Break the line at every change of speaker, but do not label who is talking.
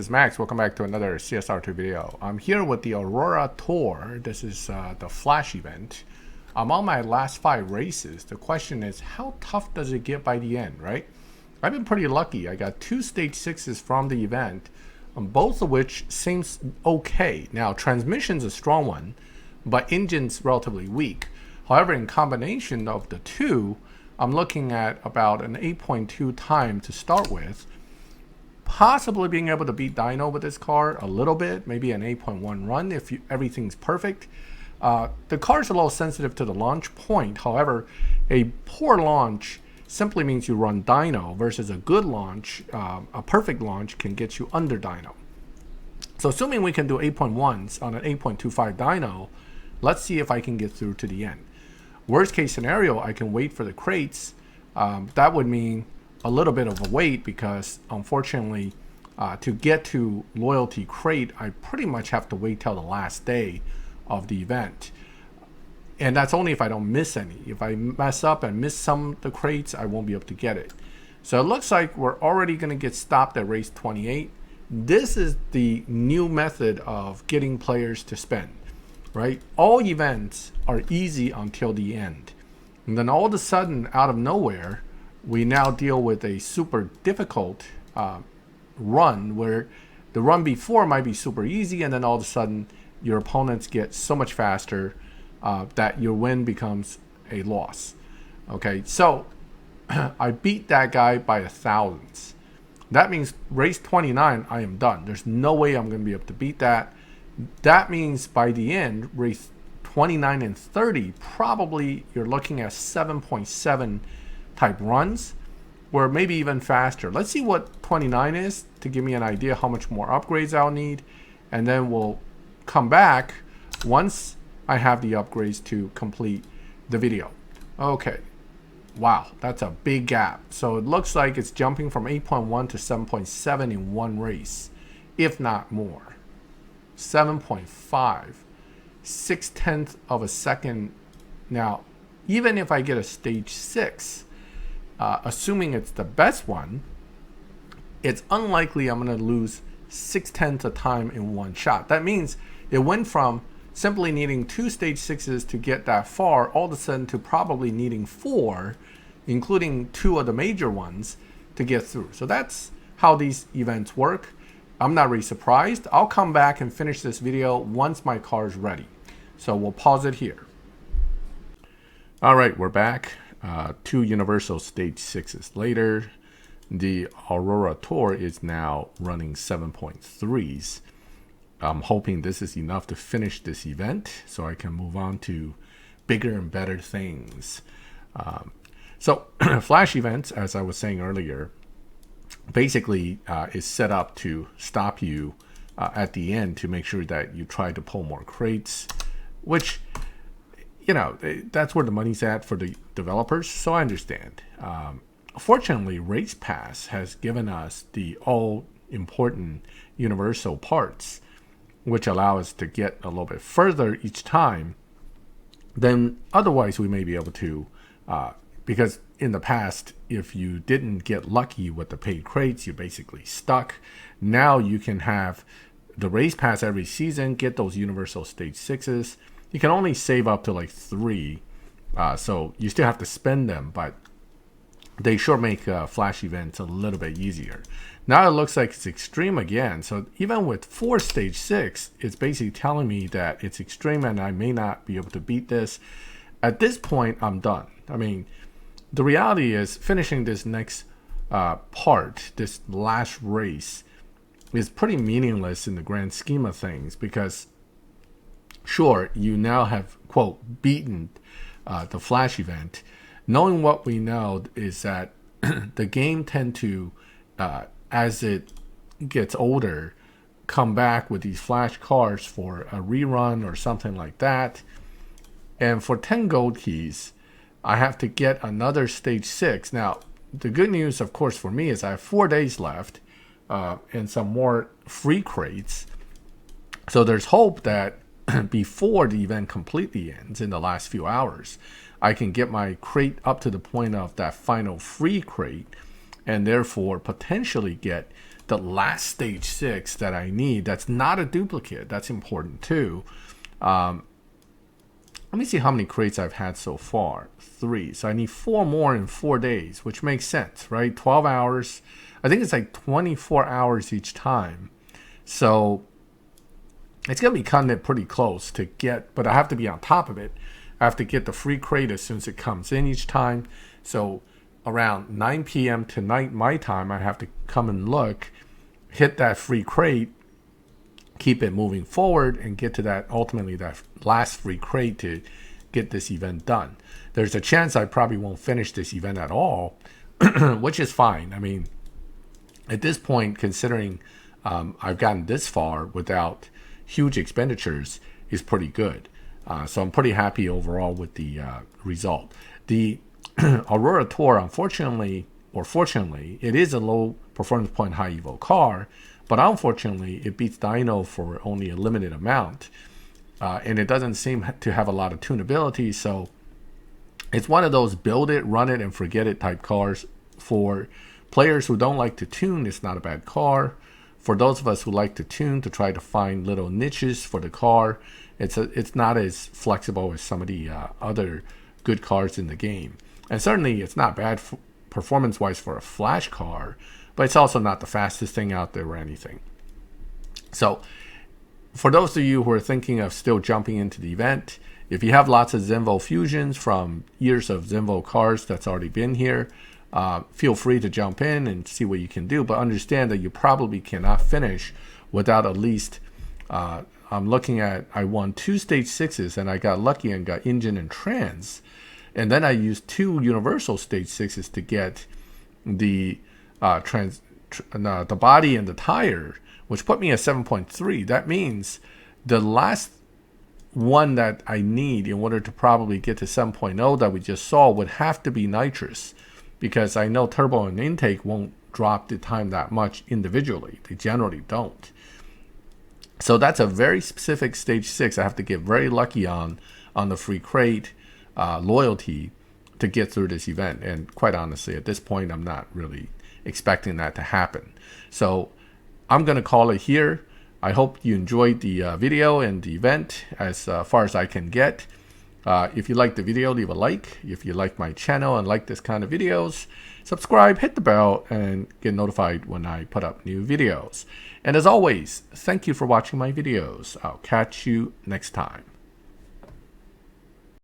is Max. Welcome back to another CSR2 video. I'm here with the Aurora Tour. This is the Flash event. I'm on my last 5 races. The question is, how tough does it get by the end, right? I've been pretty lucky. I got 2 stage 6s from the event, both of which seems okay. Now, transmission's a strong one, but engine's relatively weak. However, in combination of the two, I'm looking at about an 8.2 time to start with. Possibly being able to beat Dyno with this car a little bit, maybe an 8.1 run if everything's perfect. The car's a little sensitive to the launch point. However, a poor launch simply means you run Dyno versus a good launch, a perfect launch can get you under Dyno. So assuming we can do 8.1s on an 8.25 Dyno, let's see if I can get through to the end. Worst case scenario, I can wait for the crates. That would mean a little bit of a wait because unfortunately to get to loyalty crate, I pretty much have to wait till the last day of the event. And that's only if I don't miss any. If I mess up and miss some of the crates, I won't be able to get it. So it looks like we're already going to get stopped at race 28. This is the new method of getting players to spend, right? All events are easy until the end. And then all of a sudden, out of nowhere, we now deal with a super difficult run where the run before might be super easy, and then all of a sudden your opponents get so much faster that your win becomes a loss. Okay, so I beat that guy by 1,000s. That means race 29, I am done. There's no way I'm going to be able to beat that. That means by the end, race 29 and 30, probably you're looking at 7.7 type runs, or maybe even faster. Let's see what 29 is to give me an idea how much more upgrades I'll need, and then we'll come back once I have the upgrades to complete the video. Okay, wow, that's a big gap. So it looks like it's jumping from 8.1 to 7.7 in one race, if not more. 7.5, 6/10 of a second. Now, even if I get a stage 6, assuming it's the best one, it's unlikely I'm going to lose 6/10 of time in one shot. That means it went from simply needing 2 stage 6s to get that far, all of a sudden to probably needing 4, including 2 of the major ones, to get through. So that's how these events work. I'm not really surprised. I'll come back and finish this video once my car is ready. So we'll pause it here. All right, we're back. 2 Universal Stage 6s later, the Aurora Tour is now running 7.3s. I'm hoping this is enough to finish this event so I can move on to bigger and better things. So Flash events, as I was saying earlier, basically is set up to stop you at the end to make sure that you try to pull more crates, which, you know, that's where the money's at for the developers, so I understand. Fortunately, Race Pass has given us the all-important universal parts, which allow us to get a little bit further each time than otherwise we may be able to, because in the past, if you didn't get lucky with the paid crates, you're basically stuck. Now you can have the Race Pass every season, get those universal stage 6s. You can only save up to like 3, so you still have to spend them, but they sure make Flash events a little bit easier. Now it looks like it's extreme again, so even with 4 stage 6, it's basically telling me that it's extreme and I may not be able to beat this. At this point, I'm done. I mean, the reality is finishing this next part, this last race, is pretty meaningless in the grand scheme of things because sure, you now have, quote, beaten the Flash event. Knowing what we know is that the game tend to, as it gets older, come back with these Flash cars for a rerun or something like that. And for 10 gold keys, I have to get another stage 6. Now, the good news, of course, for me is I have 4 days left and some more free crates. So there's hope that before the event completely ends in the last few hours, I can get my crate up to the point of that final free crate and therefore potentially get the last stage 6 that I need. That's not a duplicate. That's important too. Let me see how many crates I've had so far. 3. So I need 4 more in 4 days, which makes sense, right? 12 hours. I think it's like 24 hours each time. So it's going to be cutting it pretty close to get, but I have to be on top of it. I have to get the free crate as soon as it comes in each time. So around 9 p.m. tonight, my time, I have to come and look, hit that free crate, keep it moving forward, and get to that, ultimately, that last free crate to get this event done. There's a chance I probably won't finish this event at all, which is fine. I mean, at this point, considering I've gotten this far without huge expenditures, is pretty good. So I'm pretty happy overall with the result. The Aurora Tour, unfortunately, or fortunately, it is a low performance point high evo car, but unfortunately, it beats Dyno for only a limited amount, and it doesn't seem to have a lot of tunability. So it's one of those build it, run it, and forget it type cars. For players who don't like to tune, it's not a bad car. For those of us who like to tune, to try to find little niches for the car, it's not as flexible as some of the other good cars in the game. And certainly it's not bad performance-wise for a Flash car, but it's also not the fastest thing out there or anything. So for those of you who are thinking of still jumping into the event, if you have lots of Zenvo fusions from years of Zenvo cars that's already been here, feel free to jump in and see what you can do, but understand that you probably cannot finish without at least, I'm looking at, I won 2 stage 6s and I got lucky and got engine and trans. And then I used 2 universal stage 6s to get the the body and the tire, which put me at 7.3. That means the last one that I need in order to probably get to 7.0 that we just saw would have to be nitrous, because I know turbo and intake won't drop the time that much individually. They generally don't. So that's a very specific stage 6 I have to get very lucky on the free crate loyalty to get through this event. And quite honestly, at this point, I'm not really expecting that to happen. So I'm going to call it here. I hope you enjoyed the video and the event as far as I can get. If you like the video, leave a like. If you like my channel and like this kind of videos, subscribe, hit the bell, and get notified when I put up new videos. And as always, thank you for watching my videos. I'll catch you next time.